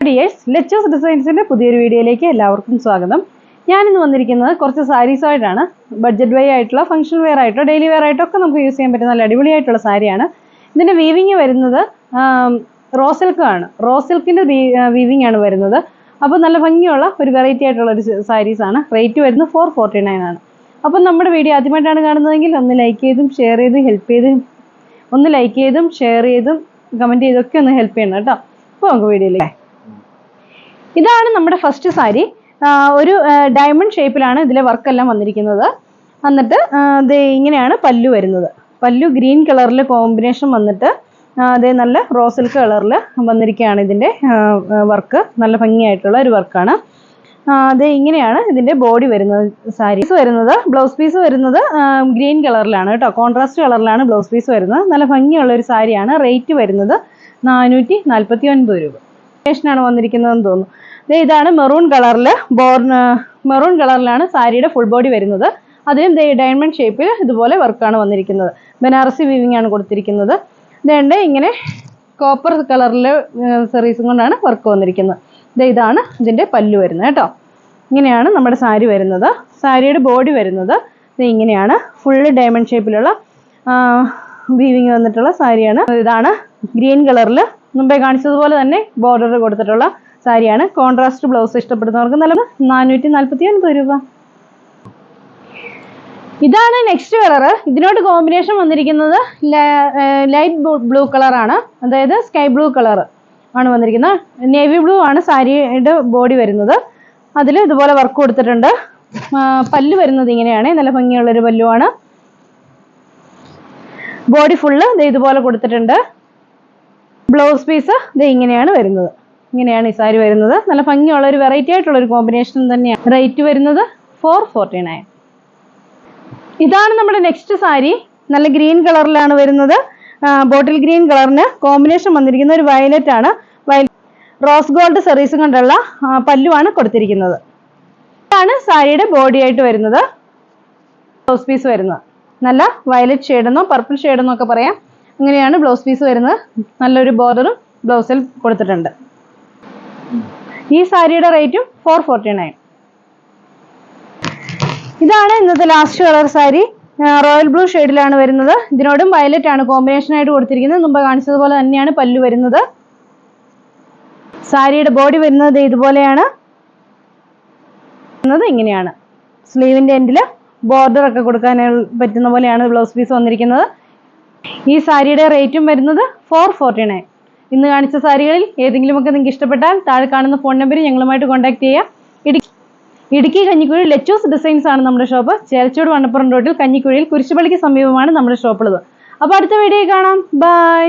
ലെച്ചൂസ് ഡിസൈൻസിന്റെ പുതിയൊരു വീഡിയോയിലേക്ക് എല്ലാവർക്കും സ്വാഗതം. ഞാനിന്ന് വന്നിരിക്കുന്നത് കുറച്ച് സാരീസായിട്ടാണ്. ബഡ്ജറ്റ് വൈ ആയിട്ടുള്ള, ഫംഗ്ഷൻ വെയർ ആയിട്ടോ ഡെയിലി വെയർ ആയിട്ടോ ഒക്കെ നമുക്ക് യൂസ് ചെയ്യാൻ പറ്റുന്ന നല്ല അടിപൊളിയായിട്ടുള്ള സാരിയാണ്. ഇതിന്റെ വീവിങ് വരുന്നത് റോ സിൽക്ക് ആണ്. റോ സിൽക്കിന്റെ വീവിങ് ആണ് വരുന്നത്. അപ്പോൾ നല്ല ഭംഗിയുള്ള ഒരു വെറൈറ്റി ആയിട്ടുള്ള ഒരു സാരീസാണ്. റേറ്റ് വരുന്നത് 449 ആണ്. അപ്പം നമ്മുടെ വീഡിയോ ആദ്യമായിട്ടാണ് കാണുന്നതെങ്കിൽ ഒന്ന് ലൈക്ക് ചെയ്തും ഷെയർ ചെയ്തും കമൻറ്റ് ചെയ്തൊക്കെ ഒന്ന് ഹെൽപ്പ് ചെയ്യണം കേട്ടോ. അപ്പോൾ നമുക്ക് വീഡിയോയിലേക്ക്. ഇതാണ് നമ്മുടെ ഫസ്റ്റ് സാരി. ഒരു ഡയമണ്ട് ഷേപ്പിലാണ് ഇതിലെ വർക്കെല്ലാം വന്നിരിക്കുന്നത്. എന്നിട്ട് ഇങ്ങനെയാണ് പല്ലു വരുന്നത്. പല്ലു ഗ്രീൻ കളറിൽ കോമ്പിനേഷൻ വന്നിട്ട് നല്ല റോ സിൽക്ക് കളറിൽ വന്നിരിക്കുകയാണ് ഇതിൻ്റെ വർക്ക്. നല്ല ഭംഗിയായിട്ടുള്ള ഒരു വർക്കാണ്. ഇങ്ങനെയാണ് ഇതിൻ്റെ ബോഡി വരുന്നത്. സാരീസ് വരുന്നത്, ബ്ലൗസ് പീസ് വരുന്നത് ഗ്രീൻ കളറിലാണ് കേട്ടോ. കോൺട്രാസ്റ്റ് കളറിലാണ് ബ്ലൗസ് പീസ് വരുന്നത്. നല്ല ഭംഗിയുള്ള ഒരു സാരിയാണ്. റേറ്റ് വരുന്നത് 449 രൂപ. ആണ് വന്നിരിക്കുന്നതെന്ന് തോന്നുന്നു. ഇതാണ് മെറൂൺ കളറിലാണ് സാരിയുടെ ഫുൾ ബോഡി വരുന്നത്. അതിലും ഡയമണ്ട് ഷേപ്പിൽ ഇതുപോലെ വർക്കാണ് വന്നിരിക്കുന്നത്. ബനാറസി വീവിംഗ് ആണ് കൊടുത്തിരിക്കുന്നത്. ഇങ്ങനെ കോപ്പർ കളറിലെ സെറീസും കൊണ്ടാണ് വർക്ക് വന്നിരിക്കുന്നത്. ഇതാണ് ഇതിൻ്റെ പല്ലു വരുന്നത് കേട്ടോ. ഇങ്ങനെയാണ് നമ്മുടെ സാരി വരുന്നത്. സാരിയുടെ ബോഡി വരുന്നത് ഇങ്ങനെയാണ്. ഫുള്ള് ഡയമണ്ട് ഷേപ്പിലുള്ള വീവിങ് വന്നിട്ടുള്ള സാരിയാണ്. ഇതാണ് ഗ്രീൻ കളറിൽ മുമ്പേ കാണിച്ചതുപോലെ തന്നെ ബോർഡർ കൊടുത്തിട്ടുള്ള സാരിയാണ്. കോൺട്രാസ്റ്റ് ബ്ലൗസ് ഇഷ്ടപ്പെടുന്നവർക്ക് നല്ല 449 രൂപ. ഇതാണ് നെക്സ്റ്റ് കളർ. ഇതിനോട് കോമ്പിനേഷൻ വന്നിരിക്കുന്നത് ലൈറ്റ് ബ്ലൂ കളറാണ്. അതായത് സ്കൈ ബ്ലൂ കളർ ആണ് വന്നിരിക്കുന്നത്. നേവി ബ്ലൂ ആണ് സാരിയുടെ ബോഡി വരുന്നത്. അതിൽ ഇതുപോലെ വർക്ക് കൊടുത്തിട്ടുണ്ട്. പല്ല് വരുന്നത് ഇങ്ങനെയാണ്. നല്ല ഭംഗിയുള്ളൊരു പല്ലുവാണ്. ബോഡി ഫുള്ള് ഇതുപോലെ കൊടുത്തിട്ടുണ്ട്. ബ്ലൗസ് പീസ് ഇങ്ങനെയാണ് വരുന്നത്. ഇങ്ങനെയാണ് ഈ സാരി വരുന്നത്. നല്ല ഭംഗിയുള്ള ഒരു വെറൈറ്റി ആയിട്ടുള്ള ഒരു കോമ്പിനേഷൻ തന്നെയാണ്. റേറ്റ് വരുന്നത് 449. ഇതാണ് നമ്മുടെ നെക്സ്റ്റ് സാരി. നല്ല ഗ്രീൻ കളറിലാണ് വരുന്നത്. ബോട്ടിൽ ഗ്രീൻ കളറിന് കോമ്പിനേഷൻ വന്നിരിക്കുന്ന ഒരു വയലറ്റ് ആണ്. റോസ് ഗോൾഡ് സെറീസ് കൊണ്ടുള്ള പല്ലുവാണ് കൊടുത്തിരിക്കുന്നത്. ഇതാണ് സാരിയുടെ ബോഡി ആയിട്ട് വരുന്നത്. ബ്ലൗസ് പീസ് വരുന്നത് നല്ല വയലറ്റ് ഷെയ്ഡെന്നോ പർപ്പിൾ ഷെയ്ഡെന്നോ ഒക്കെ പറയാം. അങ്ങനെയാണ് ബ്ലൗസ് പീസ് വരുന്നത്. നല്ലൊരു ബോർഡറും ബ്ലൗസിൽ കൊടുത്തിട്ടുണ്ട്. ഈ സാരിയുടെ റേറ്റും 449. ഇതാണ് ഇന്നത്തെ last colour sari. Royal blue ഷെയ്ഡിലാണ് വരുന്നത്. ഇതിനോടും വയലറ്റ് ആണ് കോമ്പിനേഷൻ ആയിട്ട് കൊടുത്തിരിക്കുന്നത്. മുമ്പ് കാണിച്ചതുപോലെ തന്നെയാണ് പല്ലു വരുന്നത്. സാരിയുടെ ബോഡി വരുന്നത് ഇതുപോലെയാണ്. ഇങ്ങനെയാണ്. സ്ലീവിന്റെ എൻഡിൽ ബോർഡർ ഒക്കെ കൊടുക്കാൻ പറ്റുന്ന പോലെയാണ് ബ്ലൗസ് പീസ് വന്നിരിക്കുന്നത്. ഈ സാരിയുടെ റേറ്റും വരുന്നത് 449. ഇന്ന് കാണിച്ച സാരികളിൽ ഏതെങ്കിലുമൊക്കെ നിങ്ങൾക്ക് ഇഷ്ടപ്പെട്ടാൽ താഴെ കാണുന്ന ഫോൺ നമ്പറിൽ ഞങ്ങളുമായിട്ട് കോൺടാക്ട് ചെയ്യാം. ഇടുക്കി കഞ്ഞിക്കുഴി ലെച്ചൂസ് ഡിസൈൻസ് ആണ് നമ്മുടെ ഷോപ്പ്. ചേർച്ചോട് വണ്ണപ്പുറം റോഡിൽ കഞ്ഞിക്കുഴിയിൽ കുരിശുപള്ളിക്ക് സമീപമാണ് നമ്മുടെ ഷോപ്പുള്ളത്. അപ്പോൾ അടുത്ത വീഡിയോ കാണാം. ബൈ.